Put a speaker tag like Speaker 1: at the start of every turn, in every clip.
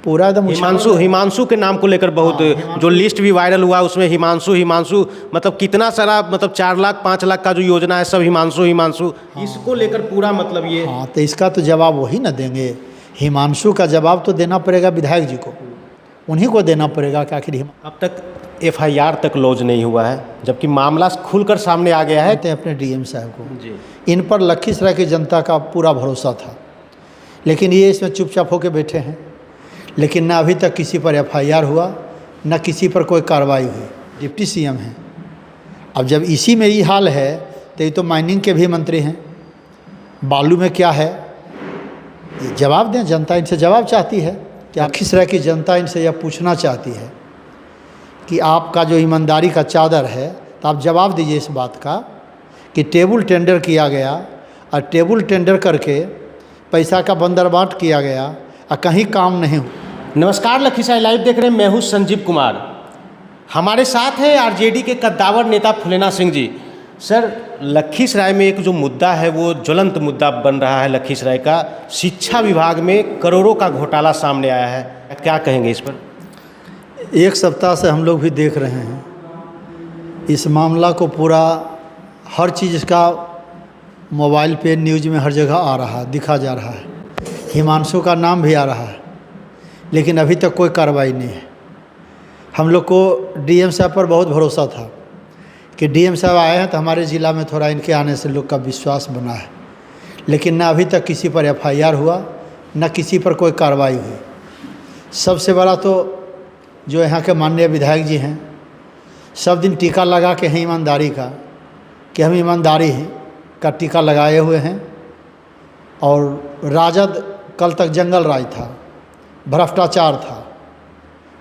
Speaker 1: पूरा एकदम
Speaker 2: हिमांशु के नाम को लेकर बहुत जो लिस्ट भी वायरल हुआ उसमें हिमांशु मतलब कितना सारा मतलब 4 लाख 5 लाख का जो योजना है सब हिमांशु इसको लेकर पूरा मतलब ये।
Speaker 1: हाँ, तो इसका तो जवाब वही ना देंगे। हिमांशु का जवाब तो देना पड़ेगा विधायक जी को, उन्हीं को देना पड़ेगा कि आखिर
Speaker 2: अब तक FIR तक लॉन्च नहीं हुआ है, जबकि मामला खुलकर सामने आ गया है।
Speaker 1: अपने DM साहब को जी। इन पर लखीसराय की जनता का पूरा भरोसा था, लेकिन ये इसमें चुपचाप होकर बैठे हैं। लेकिन ना अभी तक किसी पर FIR हुआ, ना किसी पर कोई कार्रवाई हुई। डिप्टी CM हैं। अब जब इसी में ये हाल है तो ये तो माइनिंग के भी मंत्री हैं, बालू में क्या है ये जवाब दें। जनता इनसे जवाब चाहती है कि लखीसराय की जनता इनसे यह पूछना चाहती है कि आपका जो ईमानदारी का चादर है, तो आप जवाब दीजिए इस बात का कि टेबल टेंडर किया गया और टेबल टेंडर करके पैसा का बंदरबाट किया गया और कहीं काम नहीं हुआ।
Speaker 2: नमस्कार, लखीसराय लाइव देख रहे हैं, मैं हूं संजीव कुमार। हमारे साथ है RJD के कद्दावर नेता फुलेना सिंह जी। सर, लखीसराय में एक जो मुद्दा है वो ज्वलंत मुद्दा बन रहा है लखीसराय का। शिक्षा विभाग में करोड़ों का घोटाला सामने आया है, क्या कहेंगे इस पर?
Speaker 1: एक सप्ताह से हम लोग भी देख रहे हैं इस मामला को, पूरा हर चीज़ का मोबाइल पे न्यूज़ में हर जगह आ रहा है, दिखा जा रहा है। हिमांशु का नाम भी आ रहा है, लेकिन अभी तक कोई कार्रवाई नहीं है। हम लोग को DM साहब पर बहुत भरोसा था कि DM साहब आए हैं तो हमारे ज़िला में थोड़ा इनके आने से लोग का विश्वास बना है, लेकिन ना अभी तक किसी पर FIR हुआ, ना किसी पर कोई कार्रवाई हुई। सबसे बड़ा तो जो यहाँ के माननीय विधायक जी हैं, सब दिन टीका लगा के हैं ईमानदारी का, कि हम ईमानदारी का टीका लगाए हुए हैं। और राजद कल तक जंगल राज था, भ्रष्टाचार था,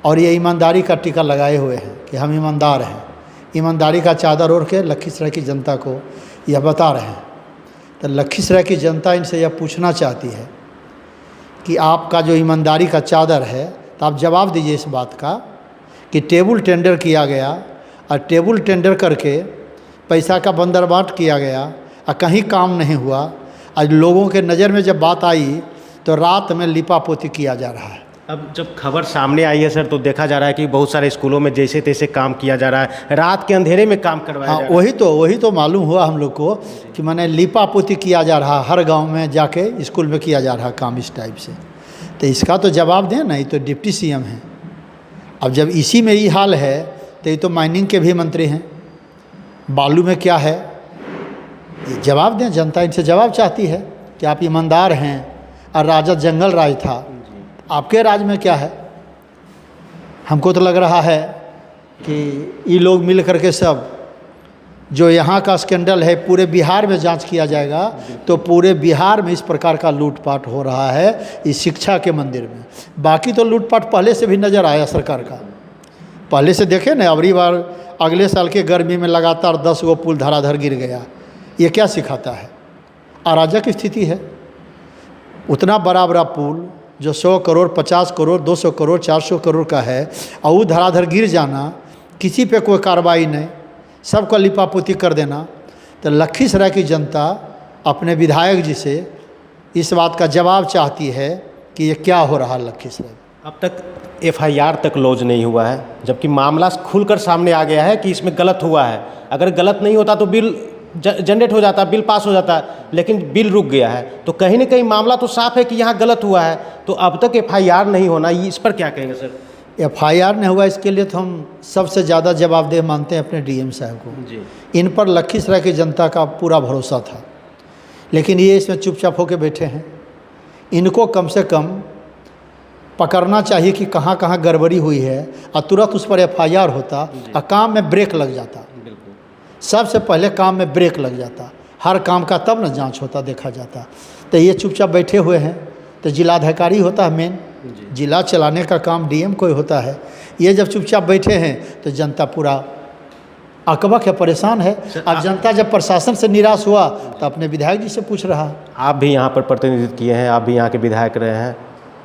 Speaker 1: और ये ईमानदारी का टीका लगाए हुए हैं कि हम ईमानदार हैं। ईमानदारी का चादर ओढ़ के लखीसराय की जनता को यह बता रहे हैं। तो लखीसराय की जनता इनसे यह पूछना चाहती है कि आपका जो ईमानदारी का चादर है, तो आप जवाब दीजिए इस बात का कि टेबल टेंडर किया गया और टेबल टेंडर करके पैसा का बंदरबाट किया गया और कहीं काम नहीं हुआ। आज लोगों के नज़र में जब बात आई तो रात में लिपापोती किया जा रहा है।
Speaker 2: अब जब खबर सामने आई है सर, तो देखा जा रहा है कि बहुत सारे स्कूलों में जैसे तैसे काम किया जा रहा है, रात के अंधेरे में काम करवाया जा रहा है।
Speaker 1: वही तो मालूम हुआ हम लोग को कि मैंने लिपापोती किया जा रहा, हर गांव में जाके स्कूल में किया जा रहा काम इस टाइप से। तो इसका तो जवाब दें ना, ये तो डिप्टी CM हैं। अब जब इसी में ये हाल है तो ये तो माइनिंग के भी मंत्री हैं, बालू में क्या है ये जवाब दें। जनता इनसे जवाब चाहती है कि आप ईमानदार हैं और राजद जंगल राज था, आपके राज में क्या है? हमको तो लग रहा है कि ये लोग मिल करके सब जो यहाँ का स्कैंडल है पूरे बिहार में जांच किया जाएगा, तो पूरे बिहार में इस प्रकार का लूटपाट हो रहा है इस शिक्षा के मंदिर में। बाकी तो लूटपाट पहले से भी नज़र आया सरकार का, पहले से देखे ना। अगली बार अगले साल के गर्मी में लगातार 10 गो पुल धराधर गिर गया। ये क्या सिखाता है? अराजक स्थिति है। उतना बड़ा बड़ा पुल जो 100 करोड़ 50 करोड़ 200 करोड़ 400 करोड़ का है, और वो धराधर गिर जाना, किसी पे कोई कार्रवाई नहीं, सबको लिपापोती कर देना। तो लखीसराय की जनता अपने विधायक जी से इस बात का जवाब चाहती है कि ये क्या हो रहा है लखीसराय।
Speaker 2: अब तक FIR तक लॉन्च नहीं हुआ है, जबकि मामला खुलकर सामने आ गया है कि इसमें गलत हुआ है। अगर गलत नहीं होता तो बिल जनरेट हो जाता, बिल पास हो जाता, लेकिन बिल रुक गया है। तो कहीं ना कहीं मामला तो साफ है कि यहाँ गलत हुआ है, तो अब तक FIR नहीं होना, इस पर क्या कहेंगे सर?
Speaker 1: FIR नहीं हुआ, इसके लिए तो हम सबसे ज़्यादा जवाबदेह मानते हैं अपने DM साहब को जी। इन पर लखीसराय की जनता का पूरा भरोसा था, लेकिन ये इसमें चुपचाप होकर बैठे हैं। इनको कम से कम पकड़ना चाहिए कि कहाँ कहाँ गड़बड़ी हुई है, और तुरंत उस पर FIR होता और काम में ब्रेक लग जाता। सबसे पहले काम में ब्रेक लग जाता, हर काम का तब न जांच होता, देखा जाता। तो ये चुपचाप बैठे हुए हैं। तो जिलाधिकारी होता है मेन, जिला चलाने का काम DM को ही होता है। ये जब चुपचाप बैठे हैं तो जनता पूरा अकबक है, परेशान है। अब जनता जब प्रशासन से निराश हुआ तो अपने विधायक जी से पूछ रहा है।
Speaker 2: आप भी यहाँ पर प्रतिनिधित्व किए हैं, आप भी यहाँ के विधायक रहे हैं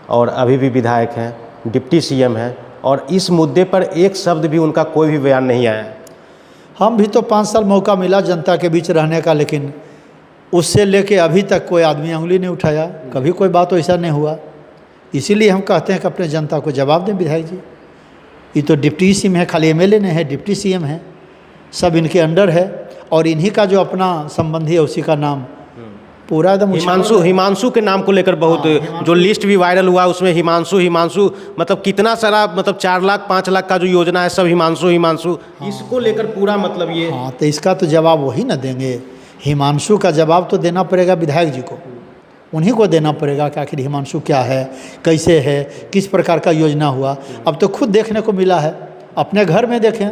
Speaker 2: और अभी भी विधायक हैं, डिप्टी CM हैं, और इस मुद्दे पर एक शब्द भी उनका कोई भी बयान नहीं आया।
Speaker 1: हम भी तो 5 साल मौका मिला जनता के बीच रहने का, लेकिन उससे लेके अभी तक कोई आदमी उंगली नहीं उठाया, कभी कोई बात ऐसा नहीं हुआ। इसीलिए हम कहते हैं कि अपने जनता को जवाब दें विधायक जी। ये तो डिप्टी सीएम है, खाली एमएलए नहीं है, डिप्टी सीएम है, सब इनके अंडर है। और इन्हीं का जो अपना संबंधी है उसी का नाम पूरा एकदम
Speaker 2: हिमांशु के नाम को लेकर बहुत जो लिस्ट भी वायरल हुआ उसमें हिमांशु मतलब कितना सारा मतलब 4 लाख 5 लाख का जो योजना है सब हिमांशु इसको लेकर पूरा मतलब ये।
Speaker 1: हाँ, तो इसका तो जवाब वही ना देंगे। हिमांशु का जवाब तो देना पड़ेगा विधायक जी को, उन्हीं को देना पड़ेगा कि आखिर हिमांशु क्या है, कैसे है, किस प्रकार का योजना हुआ। अब तो खुद देखने को मिला है, अपने घर में देखें,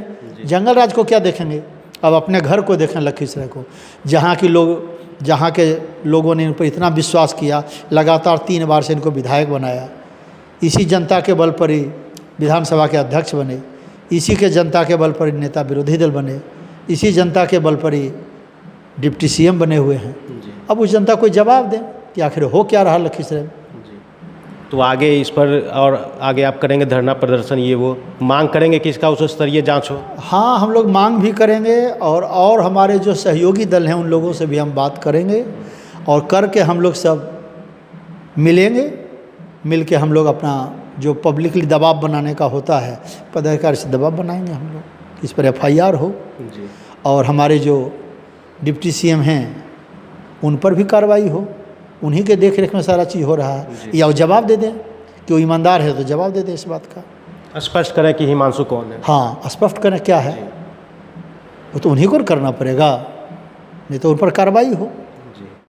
Speaker 1: जंगल राज को क्या देखेंगे, अब अपने घर को देखें लखीसराय को, जहाँ के लोगों ने इन पर इतना विश्वास किया, लगातार 3 बार से इनको विधायक बनाया, इसी जनता के बल पर ही विधानसभा के अध्यक्ष बने, इसी के जनता के बल पर ही नेता विरोधी दल बने, इसी जनता के बल पर ही डिप्टी सीएम बने हुए हैं। अब उस जनता को जवाब दें कि आखिर हो क्या रहा लखीसराय में।
Speaker 2: तो आगे इस पर और आगे आप करेंगे धरना प्रदर्शन, ये वो मांग करेंगे कि इसका उच्च स्तरीय जांच हो?
Speaker 1: हाँ, हम लोग मांग भी करेंगे और हमारे जो सहयोगी दल हैं उन लोगों से भी हम बात करेंगे और करके हम लोग सब मिलेंगे, मिल के हम लोग अपना जो पब्लिकली दबाव बनाने का होता है पदाधिकारी से दबाव बनाएंगे हम लोग, इस पर FIR हो
Speaker 2: जी।
Speaker 1: और हमारे जो डिप्टी सीएम हैं उन पर भी कार्रवाई हो, उन्हीं के देख रेख में सारा चीज़ हो रहा है। या वो जवाब दे दें कि वो ईमानदार है तो जवाब दे दें इस बात का,
Speaker 2: स्पष्ट करें कि हिमांशु कौन है।
Speaker 1: हाँ, स्पष्ट करें क्या है, वो तो उन्हीं को करना पड़ेगा, नहीं तो उन पर कार्रवाई हो।